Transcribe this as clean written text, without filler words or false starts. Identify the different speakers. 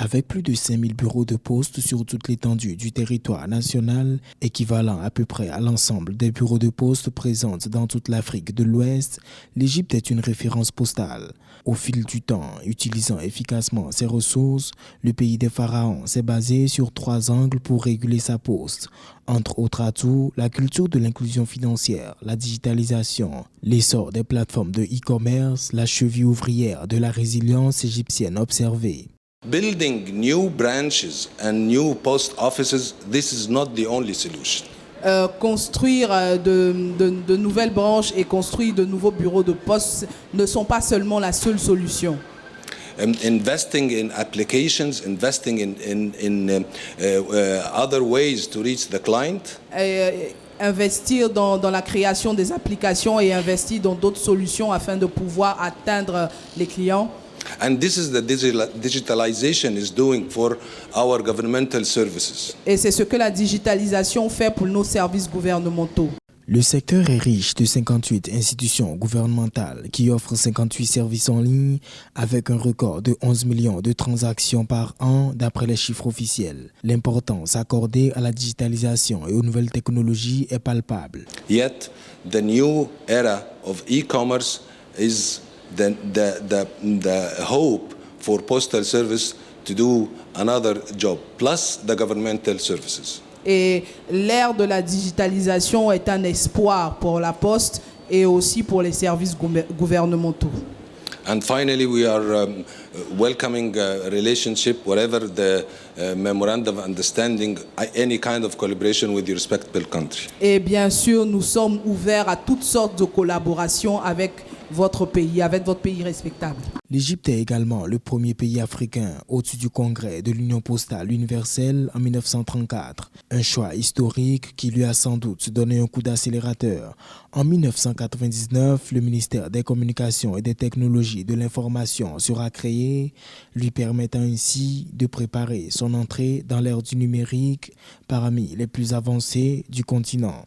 Speaker 1: Avec plus de 5000 bureaux de poste sur toute l'étendue du territoire national, équivalent à peu près à l'ensemble des bureaux de poste présents dans toute l'Afrique de l'Ouest, l'Égypte est une référence postale. Au fil du temps, utilisant efficacement ses ressources, le pays des pharaons s'est basé sur 3 angles pour réguler sa poste. Entre autres atouts, la culture de l'inclusion financière, la digitalisation, l'essor des plateformes de e-commerce, la cheville ouvrière de la résilience égyptienne observée.
Speaker 2: Building new branches and new post offices, this is not the only solution.
Speaker 3: Construire de nouvelles branches et construire de nouveaux bureaux de poste ne sont pas seulement la seule solution.
Speaker 2: Investing in applications, investing in other ways to reach the client.
Speaker 3: Investir dans la création des applications et investir dans d'autres solutions afin de pouvoir atteindre les clients.
Speaker 2: And this is the digitalization is doing for our governmental services.
Speaker 3: Et c'est ce que la digitalisation fait pour nos services gouvernementaux.
Speaker 1: Le secteur est riche de 58 institutions gouvernementales qui offrent 58 services en ligne avec un record de 11 millions de transactions par an d'après les chiffres officiels. L'importance accordée à la digitalisation et aux nouvelles technologies est palpable.
Speaker 2: Yet, the new era of e-commerce is the hope for postal service to do another job, plus the governmental services.
Speaker 3: Et l'ère de la digitalisation est un espoir pour la Poste et aussi pour les services gouvernementaux.
Speaker 2: And finally, we are welcoming a relationship, whatever the memorandum of understanding, any kind of collaboration with your respective country.
Speaker 3: Et bien sûr, nous sommes ouverts à toutes sortes de collaborations avec votre pays respectable.
Speaker 1: L'Égypte est également le premier pays africain au-dessus du Congrès de l'Union postale universelle en 1934. Un choix historique qui lui a sans doute donné un coup d'accélérateur. En 1999, le ministère des Communications et des Technologies de l'Information sera créé, lui permettant ainsi de préparer son entrée dans l'ère du numérique parmi les plus avancés du continent.